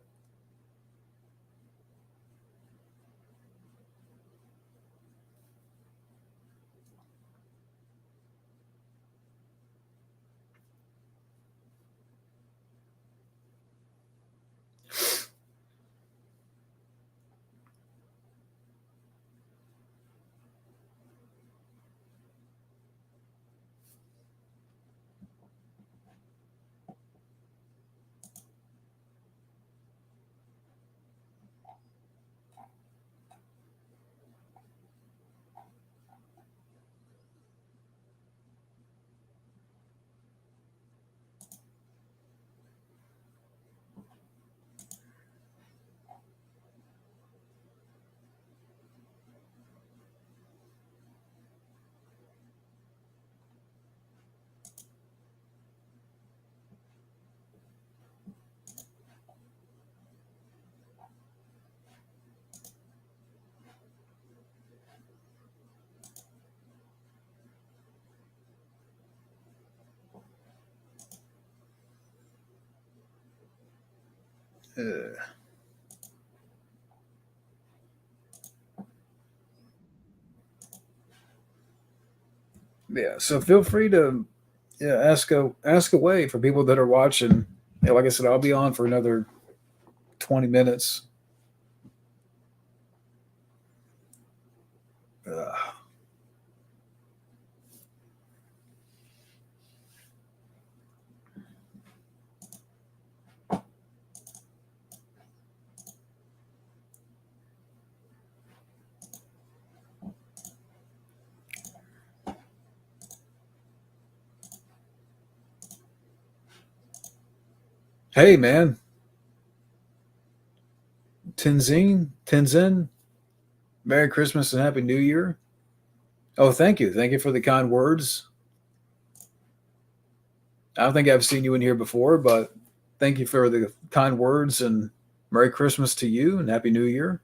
Speaker 1: uh, yeah, so feel free to, yeah, ask away for people that are watching. Yeah, like I said, I'll be on for another 20 minutes. Uh, hey, man, Tenzin, Merry Christmas and Happy New Year. Oh, thank you for the kind words. I don't think I've seen you in here before, but thank you for the kind words, and Merry Christmas to you and Happy New Year.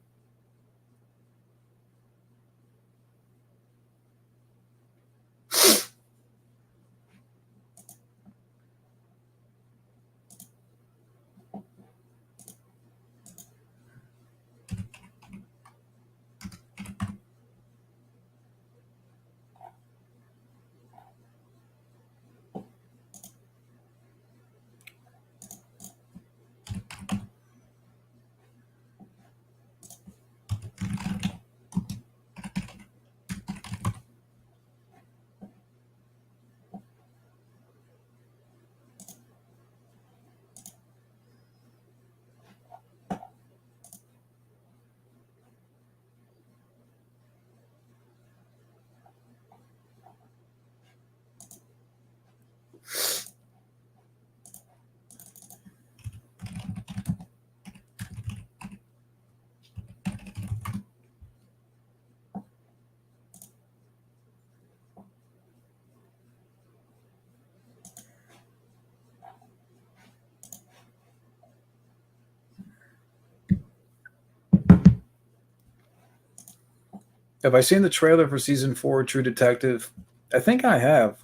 Speaker 1: Have I seen the trailer for season 4 of True Detective? I think I have.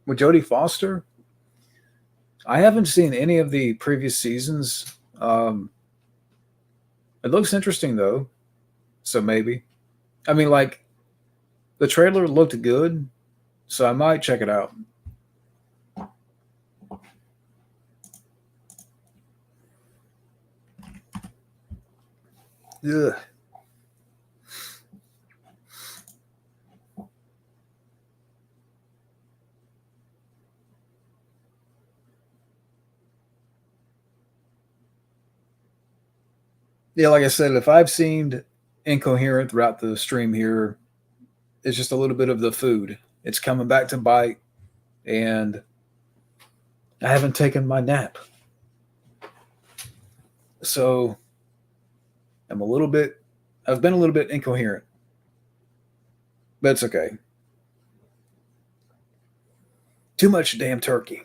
Speaker 1: With Jodie Foster. I haven't seen any of the previous seasons. It looks interesting though, so maybe. I mean, like the trailer looked good, so I might check it out. Ugh. Yeah, like I said, if I've seemed incoherent throughout the stream here, it's just a little bit of the food. It's coming back to bite, and I haven't taken my nap. So I'm a little bit, I've been a little bit incoherent, but it's okay. Too much damn turkey.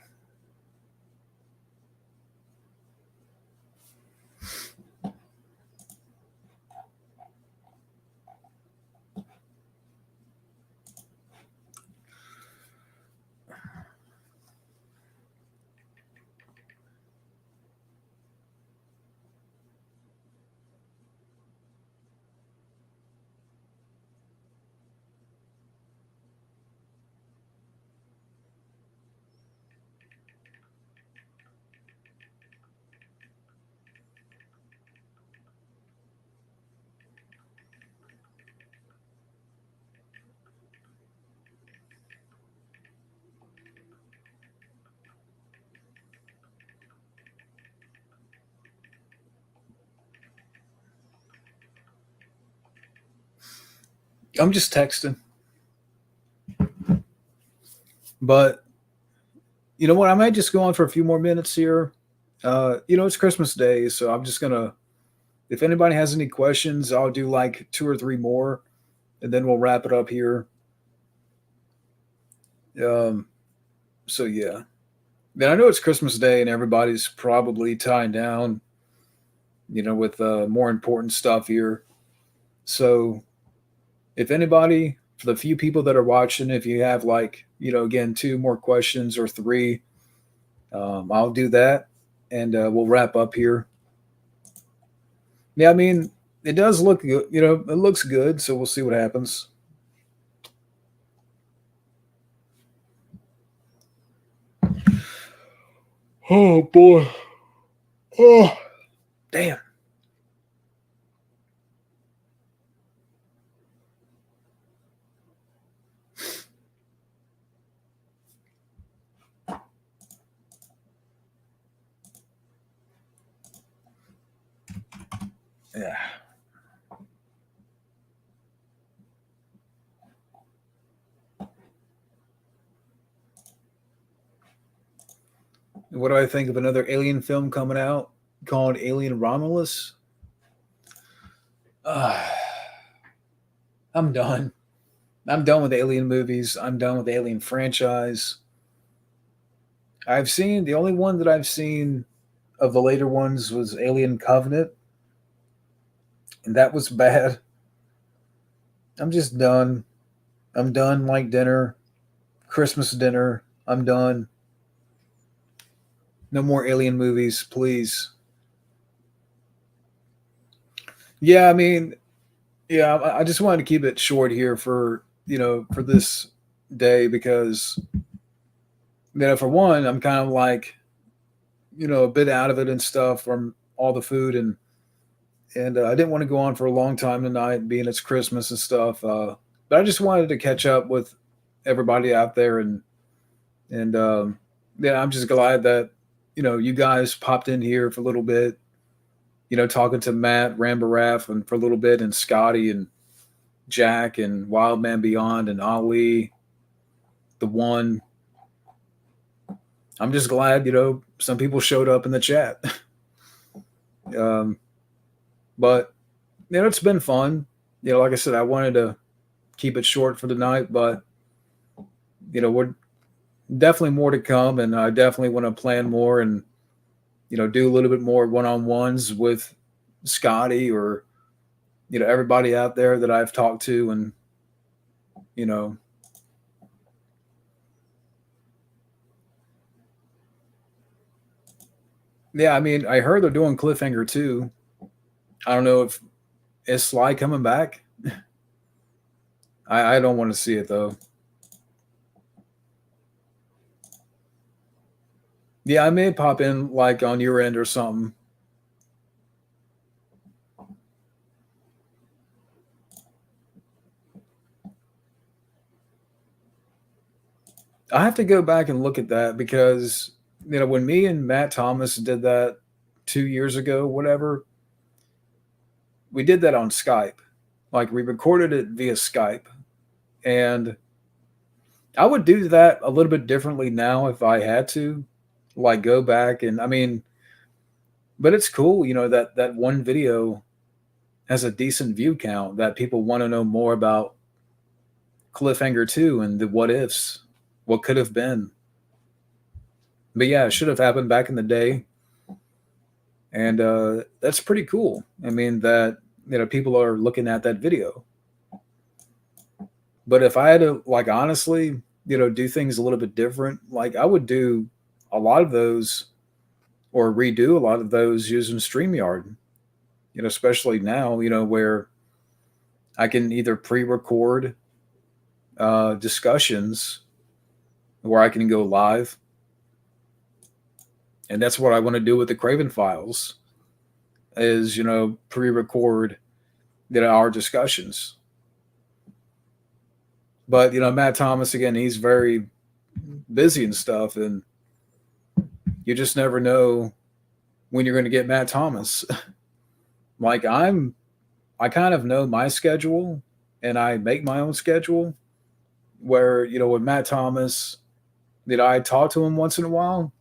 Speaker 1: I'm just texting. But you know what? I might just go on for a few more minutes here. It's Christmas Day, so I'm just gonna. If anybody has any questions, I'll do like two or three more, and then we'll wrap it up here. Um, so yeah. Then I know it's Christmas Day, and everybody's probably tying down, with more important stuff here. So if anybody, for the few people that are watching, if you have like, again, two more questions or three, I'll do that, and we'll wrap up here. Yeah, I mean, it does look good. It looks good. So we'll see what happens. Oh boy. Oh, damn. Yeah. What do I think of another alien film coming out called Alien Romulus? Uh, I'm done. I'm done with alien movies. I'm done with the alien franchise. I've seen the only one that I've seen of the later ones was Alien Covenant, and that was bad. I'm just done. I'm done like dinner, Christmas dinner. I'm done. No more alien movies, please. Yeah, I mean, yeah, I just wanted to keep it short here for for this day because for one, I'm kind of like a bit out of it and stuff from all the food and I didn't want to go on for a long time tonight, being it's Christmas and stuff. But I just wanted to catch up with everybody out there and yeah, I'm just glad that you guys popped in here for a little bit. Talking to Matt Rambaraff and for a little bit, and Scotty and Jack and Wildman Beyond and Ali, the one. I'm just glad some people showed up in the chat. um, but it's been fun. Like I said, I wanted to keep it short for the night, but we're definitely more to come, and I definitely want to plan more and do a little bit more one-on-ones with Scotty or everybody out there that I've talked to, and you know, yeah, I mean, I heard they're doing Cliffhanger too. I don't know if is Sly coming back. I don't want to see it though. Yeah, I may pop in like on your end or something. I have to go back and look at that because when me and Matt Thomas did that 2 years ago, whatever, we did that on Skype. Like we recorded it via Skype, and I would do that a little bit differently now if I had to, like go back and I mean, but it's cool, that that one video has a decent view count that people want to know more about Cliffhanger 2 and the what ifs, what could have been. But yeah, it should have happened back in the day. And that's pretty cool. I mean, that, people are looking at that video. But if I had to, like, honestly, do things a little bit different, like, I would do a lot of those or redo a lot of those using StreamYard, especially now, where I can either pre record discussions where I can go live. And that's what I want to do with the Craven Files is, pre-record, our discussions. But, Matt Thomas, again, he's very busy and stuff. And you just never know when you're going to get Matt Thomas. Like I kind of know my schedule and I make my own schedule where, with Matt Thomas, I talk to him once in a while.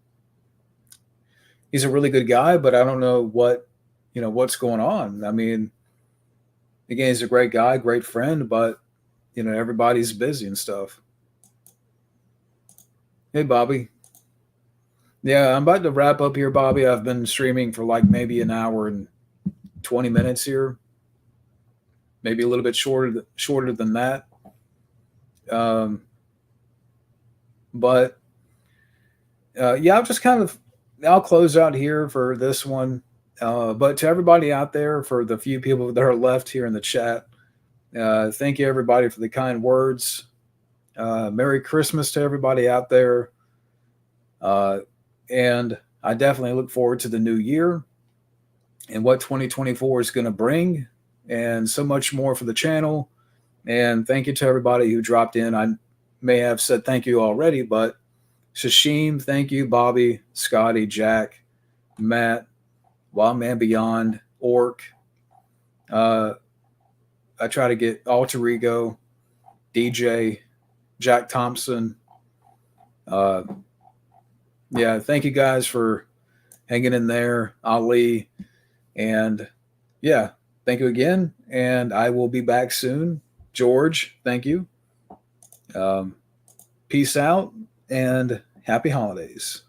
Speaker 1: He's a really good guy, but I don't know what's going on. I mean, again, he's a great guy, great friend, but everybody's busy and stuff. Hey, Bobby. Yeah, I'm about to wrap up here, Bobby. I've been streaming for like maybe an hour and 20 minutes here, maybe a little bit shorter than that. Um, but yeah, I'll close out here for this one. But to everybody out there, for the few people that are left here in the chat, thank you everybody for the kind words. Merry Christmas to everybody out there. And I definitely look forward to the new year and what 2024 is going to bring, and so much more for the channel. And thank you to everybody who dropped in. I may have said thank you already, but Shashim, thank you. Bobby, Scotty, Jack, Matt, Wildman Beyond, Orc. I try to get Alter Ego, DJ, Jack Thompson. Yeah, thank you guys for hanging in there, Ali. And yeah, thank you again. And I will be back soon. George, thank you. Peace out and happy holidays.